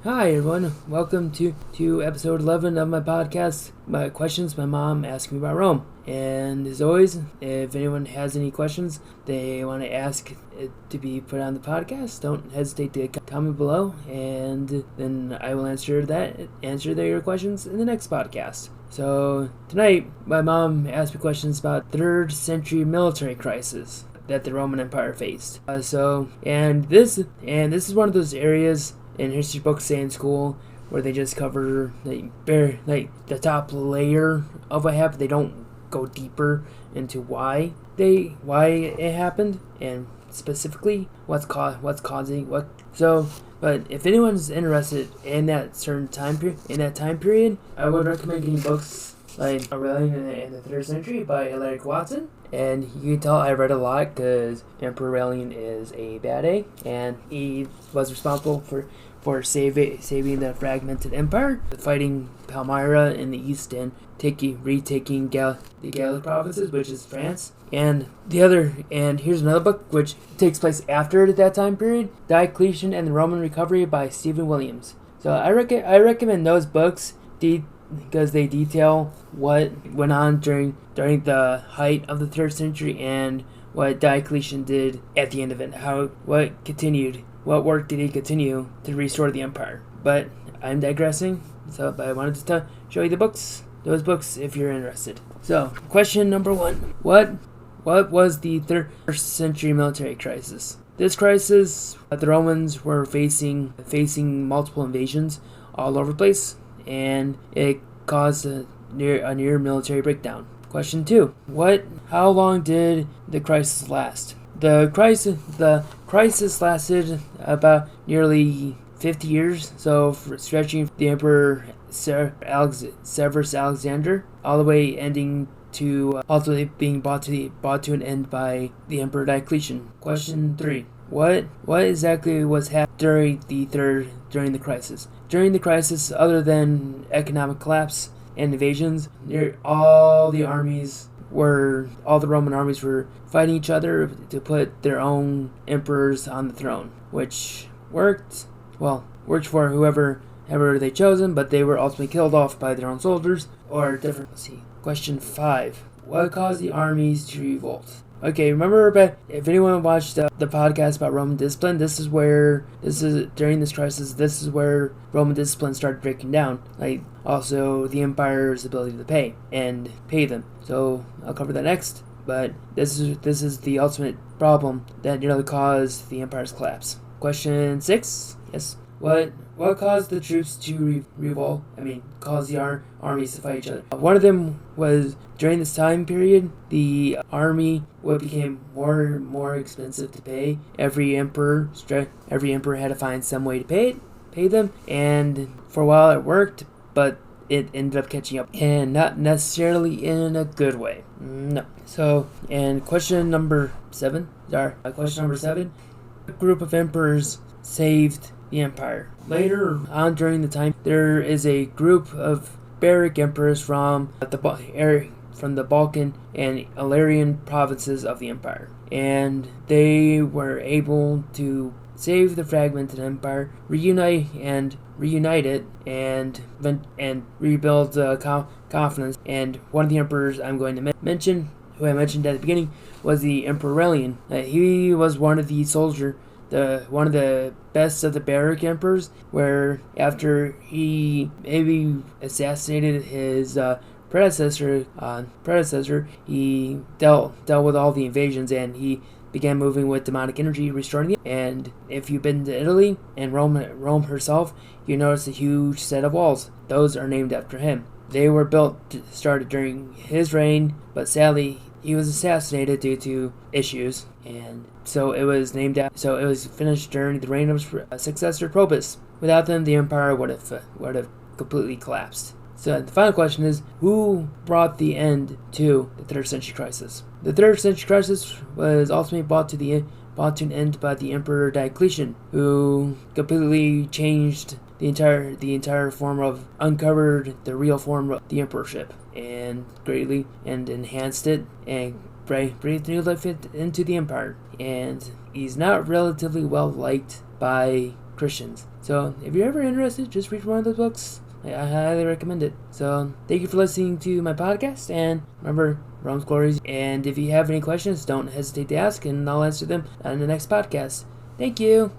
Hi everyone, welcome to episode 11 of my podcast, my questions my mom asked me about Rome. And as always, if anyone has any questions they want to ask it to be put on the podcast, don't hesitate to comment below, and then I will answer their questions in the next podcast. So tonight, my mom asked me questions about 3rd century military crisis that the Roman Empire faced. And this is one of those areas in history books, say in school, where they just cover the top layer of what happened. They don't go deeper into why it happened, and specifically what's causing what. So, but if anyone's interested in that certain time period, I would recommend getting books like Aurelian in the 3rd century by Alaric Watson. And you can tell I read a lot because Emperor Aurelian is a bad egg, and he was responsible for saving the fragmented empire, fighting Palmyra in the east, and retaking the Gallic provinces, which is France. And here's another book which takes place after that time period, Diocletian and the Roman Recovery by Stephen Williams. So I recommend those books because they detail what went on during the height of the 3rd century and what Diocletian did at the end of it. What work did he continue to restore the empire? But I'm digressing. But I wanted to show you those books if you're interested. So, question number 1: What was the 3rd century military crisis? This crisis, the Romans were facing multiple invasions all over the place, and it caused a near military breakdown. Question 2: How long did the crisis last? The crisis lasted about nearly 50 years, so stretching the Emperor Severus Alexander all the way ending to ultimately being brought to an end by the Emperor Diocletian. Question 3: What exactly was happening during the crisis? During the crisis, other than economic collapse and invasions, all the Roman armies were fighting each other to put their own emperors on the throne, which worked for whoever they chosen, but they were ultimately killed off by their own soldiers or different. Let's see. Question 5: What caused the armies to revolt? Okay, remember, if anyone watched the podcast about Roman discipline, during this crisis, this is where Roman discipline started breaking down. Like, also the empire's ability to pay them. So I'll cover that next. But this is the ultimate problem that nearly caused the empire's collapse. Question 6. Yes. What caused the troops to revolt? Caused the armies to fight each other. One of them was, during this time period, the army became more expensive to pay. Every emperor had to find some way to pay them, and for a while it worked, but it ended up catching up, and not necessarily in a good way. No. So, and question number 7. A group of emperors saved the empire. Later on during the time, there is a group of Baric emperors from the Balkan and Illyrian provinces of the empire, and they were able to save the fragmented empire, reunite it, and rebuild confidence. And one of the emperors I'm going to mention, who I mentioned at the beginning, was the Emperor Aurelian. He was one of the best of the Baric emperors, where after he maybe assassinated his predecessor, he dealt with all the invasions, and he began moving with demonic energy, restoring the. And if you've been to Italy and Rome herself, you notice a huge set of walls. Those are named after him. They were started during his reign, but sadly he was assassinated due to issues, and so it was finished during the reign of his successor Probus. Without them, the empire would have completely collapsed. So the final question is, who brought the end to the 3rd century crisis? The 3rd century crisis was ultimately brought to an end by the Emperor Diocletian, who completely changed the entire form of, uncovered the real form of the emperorship, and greatly enhanced it and breathed new life into the empire. And he's not relatively well liked by Christians. So if you're ever interested, just read one of those books. I highly recommend it. So thank you for listening to my podcast, and remember, Rome's glories. And if you have any questions, don't hesitate to ask, and I'll answer them on the next podcast. Thank you.